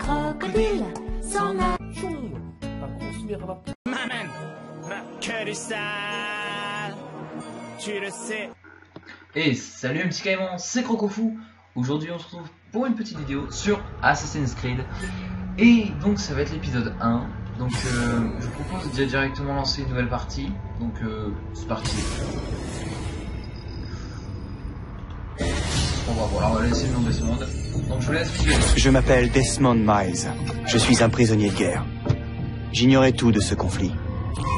crocodile s'en a. Maman, que du sale, tu le sais. Et salut un petit caïman, c'est Crocofou. Aujourd'hui on se retrouve pour une petite vidéo sur Assassin's Creed. Et donc ça va être l'épisode 1. Donc je vous propose de directement lancer une nouvelle partie. Donc c'est parti. Bon bah voilà, on va laisser le nom Desmond. Donc je vous laisse visualiser. Je m'appelle Desmond Miles. Je suis un prisonnier de guerre. J'ignorais tout de ce conflit.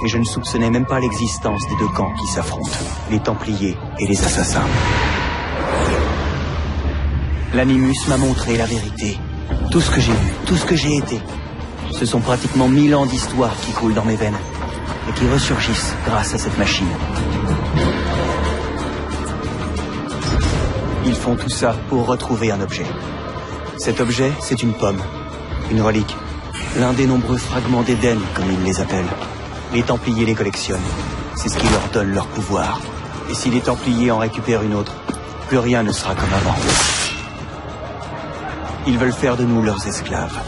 Et je ne soupçonnais même pas l'existence des deux camps qui s'affrontent, les Templiers et les Assassins. L'Animus m'a montré la vérité. Tout ce que j'ai vu, tout ce que j'ai été. Ce sont pratiquement 1000 ans d'histoire qui coulent dans mes veines et qui ressurgissent grâce à cette machine. Ils font tout ça pour retrouver un objet. Cet objet, c'est une pomme, une relique, l'un des nombreux fragments d'Éden, comme ils les appellent. Les Templiers les collectionnent. C'est ce qui leur donne leur pouvoir. Et si les Templiers en récupèrent une autre, plus rien ne sera comme avant. Ils veulent faire de nous leurs esclaves.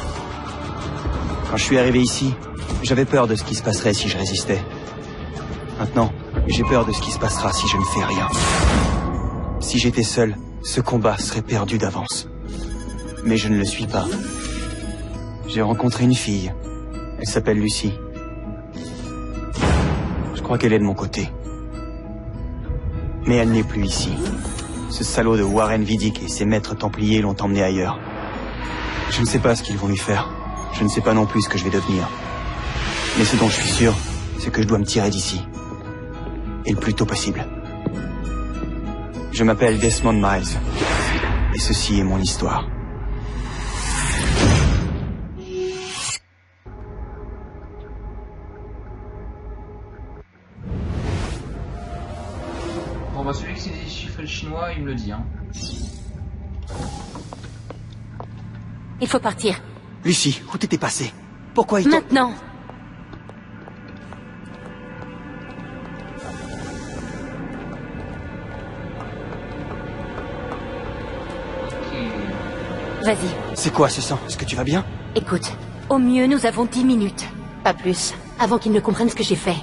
Quand je suis arrivé ici, j'avais peur de ce qui se passerait si je résistais. Maintenant, j'ai peur de ce qui se passera si je ne fais rien. Si j'étais seul, ce combat serait perdu d'avance. Mais je ne le suis pas. J'ai rencontré une fille. Elle s'appelle Lucie. Je crois qu'elle est de mon côté. Mais elle n'est plus ici. Ce salaud de Warren Vidic et ses maîtres templiers l'ont emmenée ailleurs. Je ne sais pas ce qu'ils vont lui faire. Je ne sais pas non plus ce que je vais devenir. Mais ce dont je suis sûr, c'est que je dois me tirer d'ici. Et le plus tôt possible. Je m'appelle Desmond Miles. Et ceci est mon histoire. Bon bah celui qui sait déchiffrer le chinois, il me le dit hein. Il faut partir. Lucie, où t'étais passée? Pourquoi ils t'ont... Maintenant. Vas-y. C'est quoi ce sang? Est-ce que tu vas bien? Écoute, au mieux nous avons 10 minutes. Pas plus. Avant qu'ils ne comprennent ce que j'ai fait.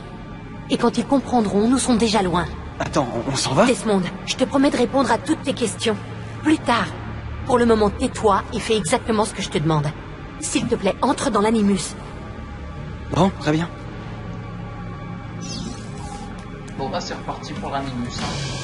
Et quand ils comprendront, nous serons déjà loin. Attends, on s'en va? Desmond, je te promets de répondre à toutes tes questions. Plus tard. Pour le moment, tais-toi et fais exactement ce que je te demande. S'il te plaît, entre dans l'Animus. Bon, très bien. Bon bah c'est reparti pour l'Animus hein.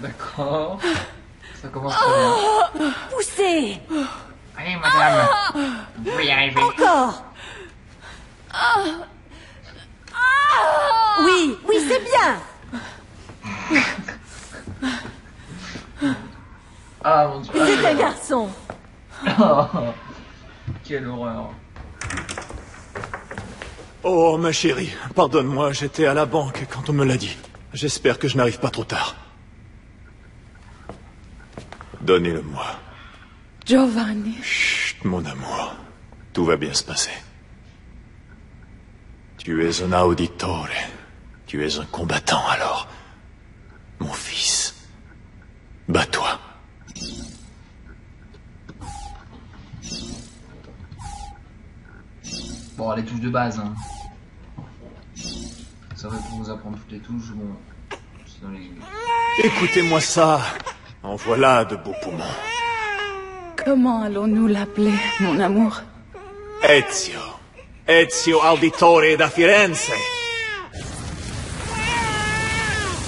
D'accord. Ça commence très bien. Poussez. Allez madame, vous pouvez y arriver. Encore. Oui, oui, c'est bien. Ah mon dieu. C'est un garçon. Quelle horreur. Oh, ma chérie, pardonne-moi, j'étais à la banque quand on me l'a dit. J'espère que je n'arrive pas trop tard. Donnez-le-moi. Giovanni. Chut, mon amour. Tout va bien se passer. Tu es un auditore. Tu es un combattant, alors. Mon fils. Bats-toi. Bon, les touches de base hein. Ça va pour vous apprendre toutes les touches, bon. C'est dans les... Écoutez-moi ça. En voilà de beaux poumons. Comment allons-nous l'appeler, mon amour? Ezio. Ezio Auditore da Firenze.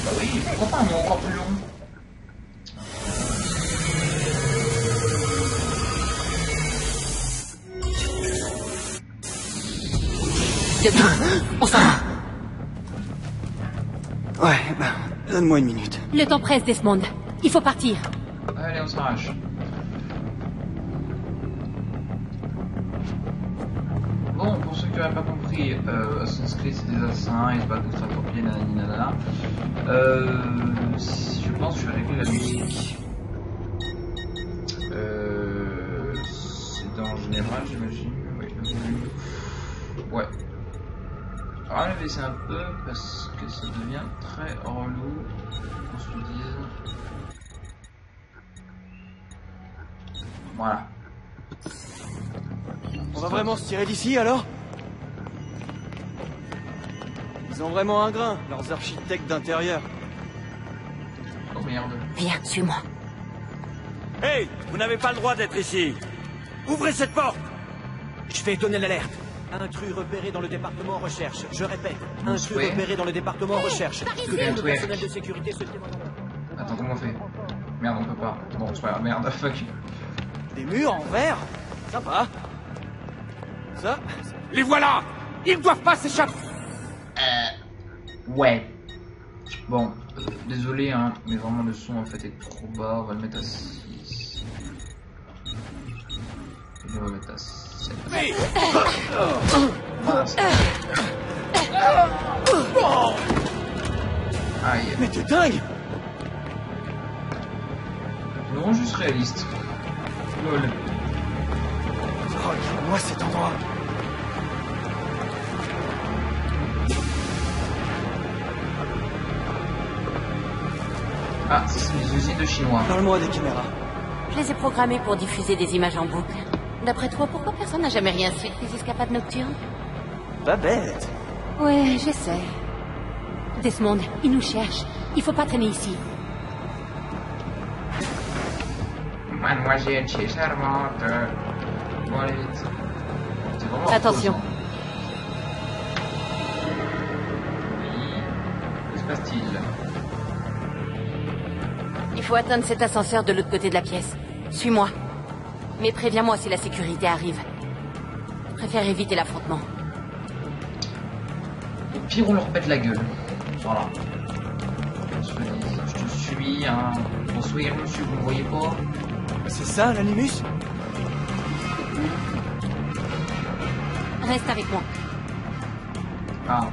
Bah oui, pourquoi pas un nom encore plus long? On s'en va. Ouais, ben, Donne-moi une minute. Le temps presse, Desmond. Il faut partir. Allez, on s'arrache. Bon, pour ceux qui n'auraient pas compris, Assassin's Creed c'est des assassins, ils se battent contre un pompier, nanani nanana. Je pense que je vais régler la musique. C'est en général, j'imagine. Oui, le volume. Ouais. On va le baisser un peu parce que ça devient très relou. On se le dise. Voilà. On va vraiment se tirer d'ici alors? Ils ont vraiment un grain, leurs architectes d'intérieur. Oh merde. Viens, suis-moi. Hey, vous n'avez pas le droit d'être ici. Ouvrez cette porte. Je vais donner l'alerte. Intrus repéré dans le département recherche. Je répète, intrus Ouais. repéré dans le département recherche. Que Bien, le ouais. personnel de sécurité se tienne en... Attends, comment on fait? Merde, on peut pas. Bon, c'est pas grave. Merde, fuck. Des murs en verre? Sympa. Ça? Les voilà. Ils ne doivent pas s'échapper. Ouais. Bon, désolé, hein, mais vraiment le son en fait est trop bas. On va le mettre à 6. Et on va le mettre à 7. Mince. Aïe. Mais t'es dingue! Nous rend juste réaliste. Lol. Regarde-moi cet endroit. Ah, c'est les usines de chinois. Parle-moi des caméras. Je les ai programmés pour diffuser des images en boucle. D'après toi, pourquoi personne n'a jamais rien su des escapades nocturnes? Pas bête. Ouais, j'essaie. Desmond, ils nous cherchent. Il faut pas traîner ici. Mademoiselle, c'est charmante. Bon, allez vite. C'est vraiment Attention. reposant. Oui. Que se passe-t-il? Il faut atteindre cet ascenseur de l'autre côté de la pièce. Suis-moi. Mais préviens-moi si la sécurité arrive. Je préfère éviter l'affrontement. Au pire, on leur pète la gueule. Voilà. Je te suis, hein. Bonsoir, monsieur, vous ne voyez pas? C'est ça, l'animus? Reste avec moi. Ah.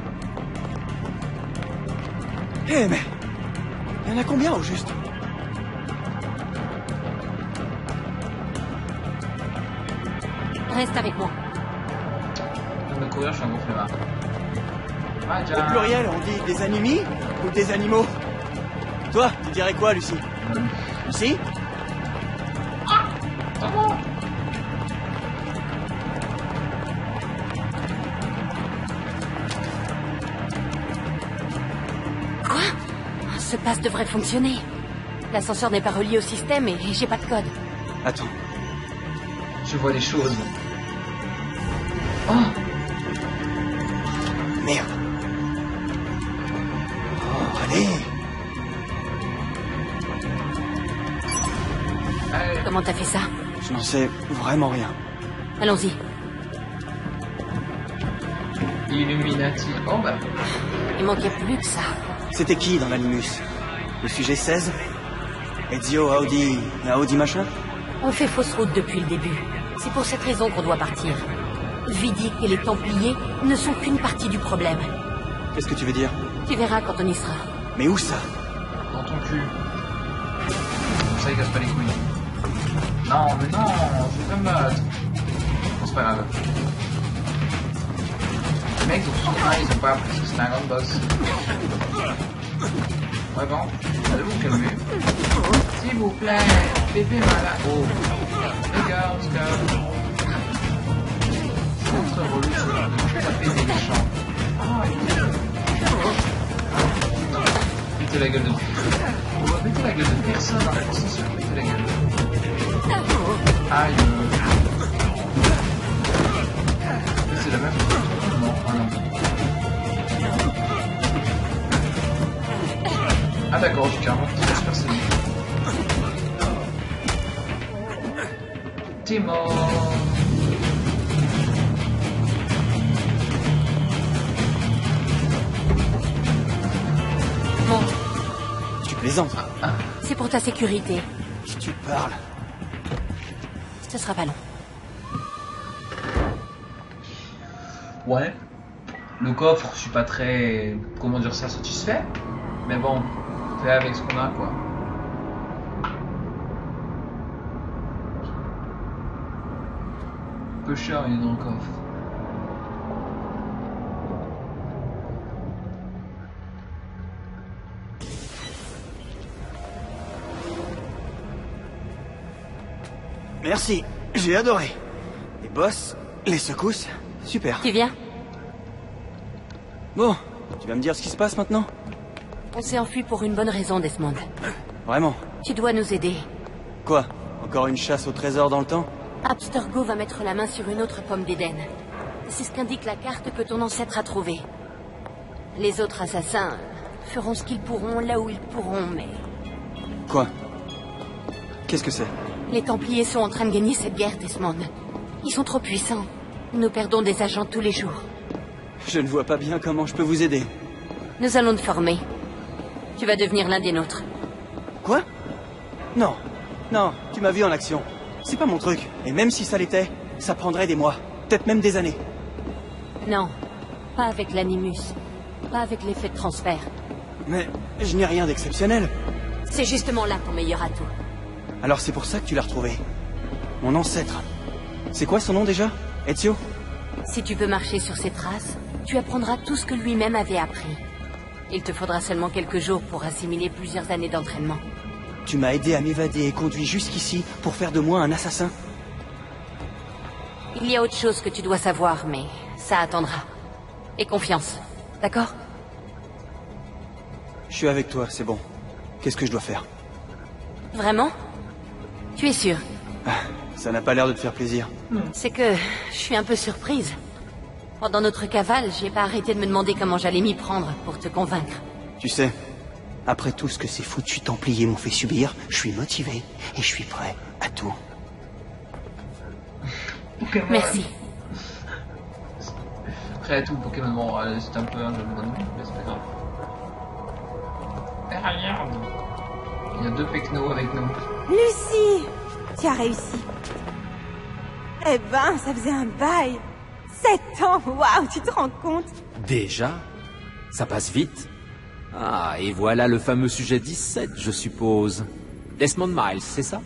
Eh mais... Il y en a combien au juste? Reste avec moi. Je vais me courir, je suis un gros flemmard. Ah, Au déjà. pluriel, on dit des animis ou des animaux? Toi, tu dirais quoi, Lucie? Lucie? Quoi? Ce pass devrait fonctionner. L'ascenseur n'est pas relié au système et j'ai pas de code. Attends. Je vois des choses. Oh! Merde. Oh, allez. Allez. Comment t'as fait ça? Je n'en sais vraiment rien. Allons-y. Illuminati. Oh bah. Il manquait plus que ça. C'était qui dans l'animus? Le sujet 16? Ezio, Audi machin? On fait fausse route depuis le début. C'est pour cette raison qu'on doit partir. Vidic et les Templiers ne sont qu'une partie du problème. Qu'est-ce que tu veux dire? Tu verras quand on y sera. Mais où ça? Dans ton cul. Comme ça, il casse pas les couilles. Non, mais non, je vais me battre. Bon, c'est pas grave. Les mecs, ils ont pas appris que c'était un grand boss. Ouais, bon, allez vous calmer. S'il vous plaît, bébé malade. Oh, les gars, on se calme. C'est très relou, de taper des méchants. Ah, péter la gueule de... On va péter la gueule de personne, hein. C'est sûr, péter la gueule. Aïe. C'est la même chose. Non, ah non. Ah d'accord, j'ai carrément fait personne. T'es mort. Bon, plaisante. C'est pour ta sécurité. Tu parles. Ce sera pas long. Ouais. Le coffre, je suis pas très, comment dire ça, satisfait. Mais bon, on fait avec ce qu'on a, quoi. Un peu cher, il est dans le coffre. Merci, j'ai adoré. Les bosses, les secousses, super. Tu viens? Bon, tu vas me dire ce qui se passe maintenant? On s'est enfui pour une bonne raison, Desmond. Vraiment? Tu dois nous aider. Quoi? Encore une chasse au trésor dans le temps? Abstergo va mettre la main sur une autre pomme d'Éden. C'est ce qu'indique la carte que ton ancêtre a trouvée. Les autres assassins feront ce qu'ils pourront là où ils pourront, mais... Quoi? Qu'est-ce que c'est? Les Templiers sont en train de gagner cette guerre, Desmond. Ils sont trop puissants. Nous perdons des agents tous les jours. Je ne vois pas bien comment je peux vous aider. Nous allons te former. Tu vas devenir l'un des nôtres. Quoi? Non. Non, tu m'as vu en action. C'est pas mon truc. Et même si ça l'était, ça prendrait des mois. Peut-être même des années. Non, pas avec l'animus. Pas avec l'effet de transfert. Mais je n'ai rien d'exceptionnel. C'est justement là ton meilleur atout. Alors c'est pour ça que tu l'as retrouvé. Mon ancêtre. C'est quoi son nom déjà? Ezio? Si tu veux marcher sur ses traces, tu apprendras tout ce que lui-même avait appris. Il te faudra seulement quelques jours pour assimiler plusieurs années d'entraînement. Tu m'as aidé à m'évader et conduit jusqu'ici pour faire de moi un assassin? Il y a autre chose que tu dois savoir, mais ça attendra. Et confiance, d'accord? Je suis avec toi, c'est bon. Qu'est-ce que je dois faire? Vraiment? Tu es sûr? Ça n'a pas l'air de te faire plaisir. C'est que je suis un peu surprise. Pendant notre cavale, j'ai pas arrêté de me demander comment j'allais m'y prendre pour te convaincre. Tu sais, après tout ce que ces foutus Templiers m'ont fait subir, je suis motivé et je suis prêt à tout. Pokémon. Merci. Prêt à tout, Pokémon. Bon, c'est un peu un jeu de bonne mais c'est pas grave. Ah, regarde. Il y a 2 Pecnos avec nous. Lucie, tu as réussi. Eh ben, ça faisait un bail. 7 ans, waouh, tu te rends compte? Déjà? Ça passe vite. Ah, et voilà le fameux sujet 17, je suppose. Desmond Miles, c'est ça?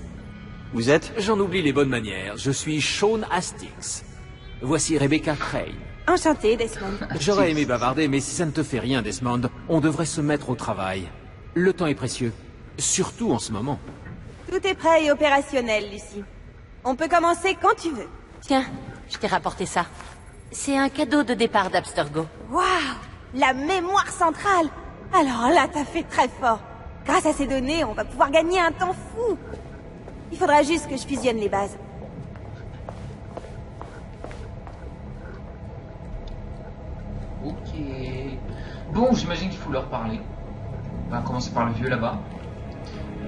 Vous êtes? J'en oublie les bonnes manières. Je suis Sean Hastings. Voici Rebecca Crane. Enchantée, Desmond. J'aurais aimé bavarder, mais si ça ne te fait rien, Desmond, on devrait se mettre au travail. Le temps est précieux. Surtout en ce moment. Tout est prêt et opérationnel, Lucie. On peut commencer quand tu veux. Tiens, je t'ai rapporté ça. C'est un cadeau de départ d'Abstergo. Waouh, la mémoire centrale. Alors là, t'as fait très fort. Grâce à ces données, on va pouvoir gagner un temps fou. Il faudra juste que je fusionne les bases. Ok. Bon, j'imagine qu'il faut leur parler. On va commencer par le vieux là-bas.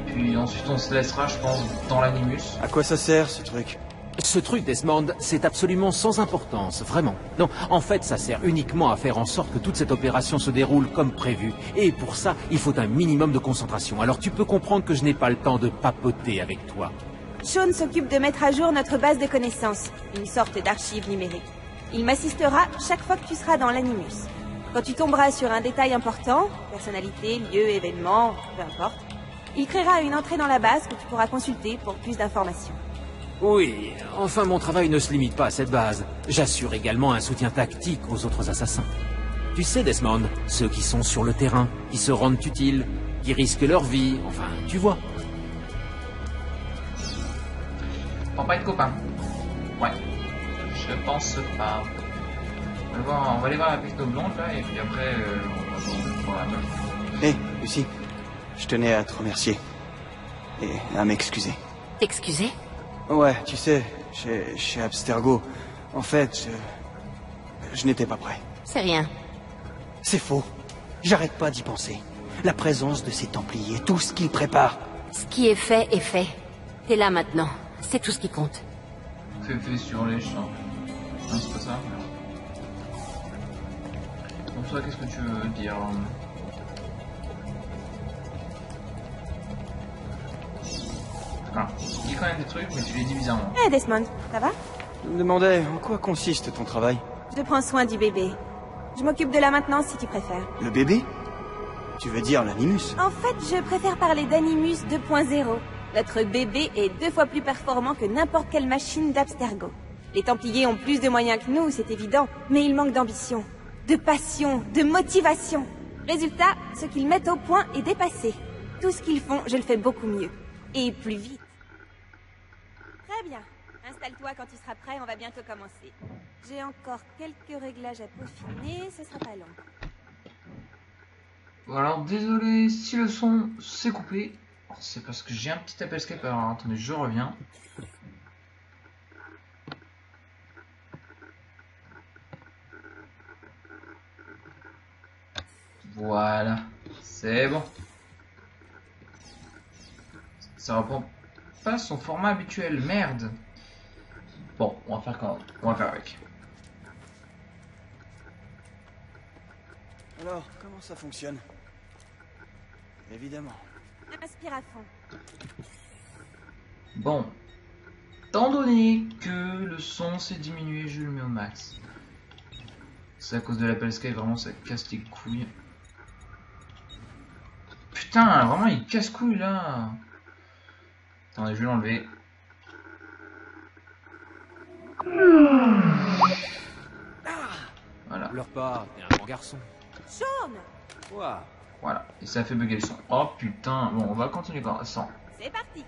Puis ensuite on se laissera, je pense, dans l'animus. À quoi ça sert ce truc? Ce truc, Desmond, c'est absolument sans importance, vraiment. Non, en fait, ça sert uniquement à faire en sorte que toute cette opération se déroule comme prévu. Et pour ça, il faut un minimum de concentration. Alors tu peux comprendre que je n'ai pas le temps de papoter avec toi. Sean s'occupe de mettre à jour notre base de connaissances, une sorte d'archive numérique. Il m'assistera chaque fois que tu seras dans l'animus. Quand tu tomberas sur un détail important, personnalité, lieu, événement, peu importe, il créera une entrée dans la base que tu pourras consulter pour plus d'informations. Oui, enfin mon travail ne se limite pas à cette base. J'assure également un soutien tactique aux autres assassins. Tu sais, Desmond, ceux qui sont sur le terrain, qui se rendent utiles, qui risquent leur vie, enfin, tu vois. On va pas être copains. Ouais. Je pense pas. On va aller voir la Pecno blonde là, et puis après, on va voir la meuf. Hé, Lucie, je tenais à te remercier. Et à m'excuser. T'excuser? Ouais, tu sais, chez Abstergo, en fait, je n'étais pas prêt. C'est rien. C'est faux. J'arrête pas d'y penser. La présence de ces Templiers, tout ce qu'ils préparent. Ce qui est fait est fait. T'es là maintenant. C'est tout ce qui compte. Fait sur les champs. Non, c'est pas ça. Donc toi, qu'est-ce que tu veux dire? Enfin, tu dis quand même des trucs, mais tu les dis bizarrement. Eh Desmond, ça va? Je me demandais en quoi consiste ton travail. Je prends soin du bébé. Je m'occupe de la maintenance si tu préfères. Le bébé? Tu veux dire l'animus? En fait, je préfère parler d'Animus 2.0. Notre bébé est 2 fois plus performant que n'importe quelle machine d'Abstergo. Les Templiers ont plus de moyens que nous, c'est évident, mais ils manquent d'ambition, de passion, de motivation. Résultat, ce qu'ils mettent au point est dépassé. Tout ce qu'ils font, je le fais beaucoup mieux. Et plus vite. Très bien. Installe-toi quand tu seras prêt, on va bientôt commencer. J'ai encore quelques réglages à peaufiner, ce sera pas long. Bon, alors désolé si le son s'est coupé. C'est parce que j'ai un petit appel Skype. Alors attendez, je reviens. Voilà, c'est bon. Ça reprend pas son format habituel, merde. Bon, on va faire quand même. On va faire avec. Alors, comment ça fonctionne? Évidemment. Inspire à fond. Bon, étant donné que le son s'est diminué, je le mets au max. C'est à cause de l'appel Skype, vraiment ça casse les couilles. Putain, vraiment il casse couilles là. Attendez, je vais l'enlever. Voilà. Pleure pas, t'es un grand garçon. Sean! Quoi? Voilà, et ça a fait bugger le son. Oh putain, bon on va continuer par sans. C'est parti!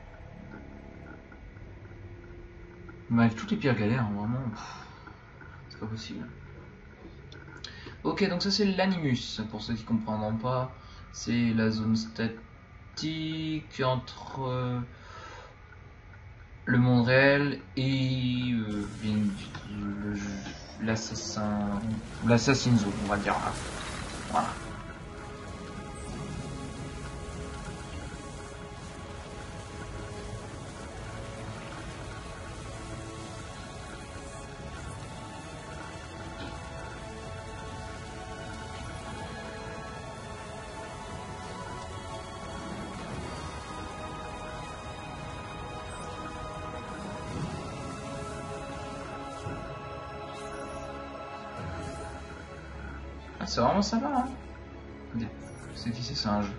Il m'arrive toutes les pires galères, hein, vraiment. C'est pas possible. Ok, donc ça c'est l'animus, pour ceux qui comprendront pas. C'est la zone statique entre le monde réel et l'assassin zone, on va dire là. Voilà. Ah, c'est vraiment sympa, hein. C'est qui ces singes?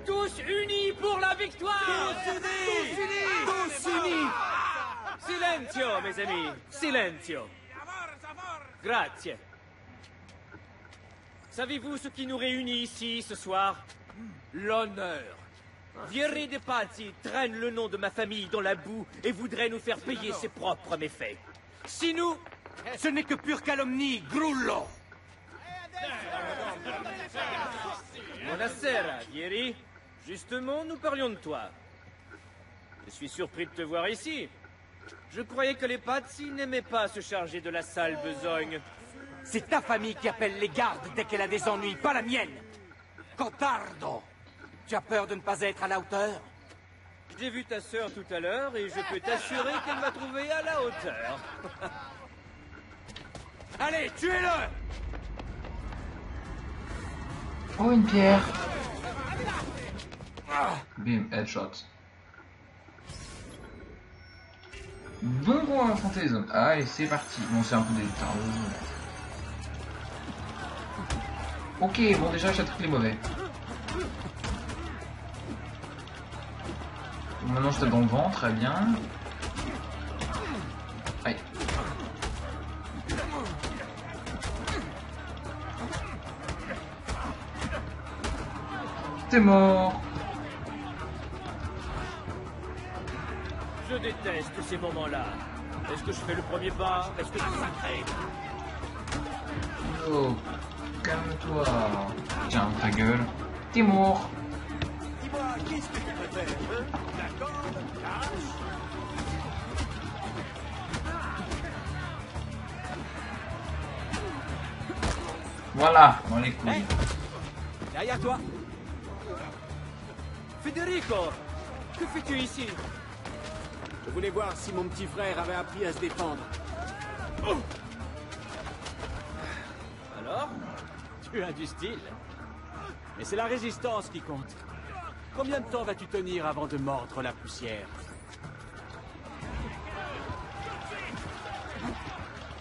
Tous unis pour la victoire! Tous unis! Silenzio, mes amis, silenzio. Grazie. Savez-vous ce qui nous réunit ici ce soir? L'honneur. Vieri de Pazzi traîne le nom de ma famille dans la boue et voudrait nous faire payer ses propres méfaits. Si nous, ce n'est que pure calomnie, Grullo. Buonasera, Vieri. Justement, nous parlions de toi. Je suis surpris de te voir ici. Je croyais que les Pazzi n'aimaient pas se charger de la sale besogne. C'est ta famille qui appelle les gardes dès qu'elle a des ennuis, pas la mienne. Cotardo. Tu as peur de ne pas être à la hauteur? J'ai vu ta sœur tout à l'heure et je peux t'assurer qu'elle m'a trouvé à la hauteur. Allez, tuez-le! Oh, une pierre. Bim, headshot. Donc on va affronter les hommes. Allez, c'est parti. Bon, c'est un peu des Ok, bon déjà j'attrape les mauvais. Maintenant je tape dans le vent, très bien. Aïe. T'es mort. Je déteste ces moments-là. Est-ce que je fais le premier pas? Est-ce que c'est sacré? Oh, calme-toi. Tiens, ta gueule. T'es mort. Dis-moi, qu'est-ce que tu préfères, hein? La corde, la hache? Voilà, dans les couilles. Hey, derrière toi. Federico, que fais-tu ici? Je voulais voir si mon petit frère avait appris à se défendre. Alors? Tu as du style. Mais c'est la résistance qui compte. Combien de temps vas-tu tenir avant de mordre la poussière?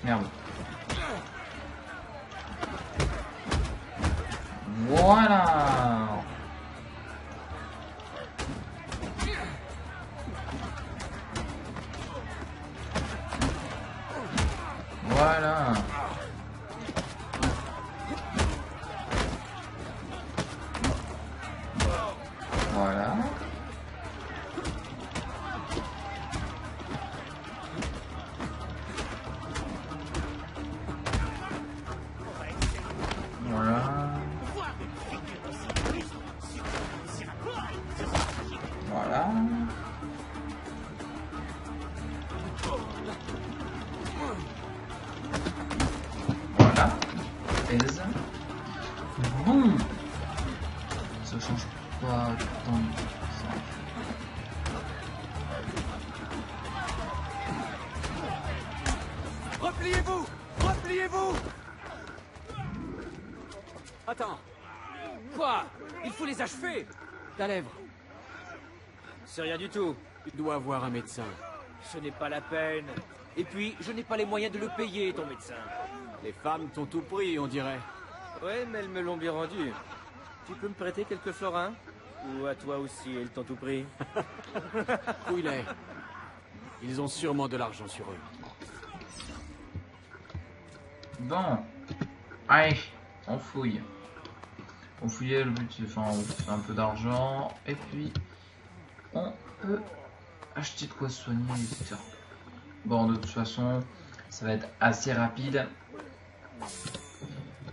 Merde. Voilà. Voilà. Voilà. Voilà. Voilà. Voilà. Pèse. Boum. Ça change pas tant que ça. Repliez-vous! Repliez-vous! Attends. Quoi? Il faut les achever. Ta lèvre. C'est rien du tout. Tu dois avoir un médecin. Ce n'est pas la peine. Et puis, je n'ai pas les moyens de le payer, ton médecin. Les femmes t'ont tout pris, on dirait. Ouais, mais elles me l'ont bien rendu. Tu peux me prêter quelques florins? Ou à toi aussi, elles t'ont tout pris? Fouille-les. Ils ont sûrement de l'argent sur eux. Bon. Allez, on fouille. On fouillait, le but c'est on fait un peu d'argent. Et puis, on peut acheter de quoi se soigner, etc. Bon, de toute façon, ça va être assez rapide.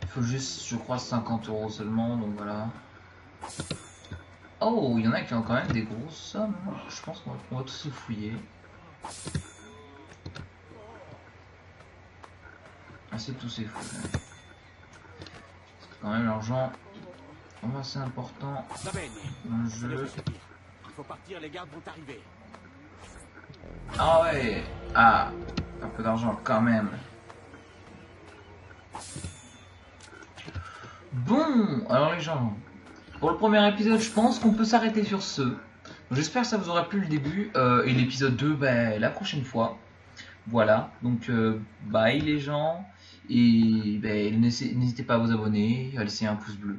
Il faut juste, je crois, 50 € seulement, donc voilà. Oh, il y en a qui ont quand même des grosses sommes. Je pense qu'on va tous les fouiller. Ah, c'est tous ces fous. C'est quand même l'argent assez important dans le jeu. Il faut partir, les gardes vont arriver. Ah ouais. Ah, un peu d'argent quand même. Bon, alors les gens, pour le premier épisode, je pense qu'on peut s'arrêter sur ce. J'espère que ça vous aura plu le début. Et l'épisode 2, ben, la prochaine fois. Voilà, donc bye les gens. Et ben, n'hésitez pas à vous abonner, à laisser un pouce bleu.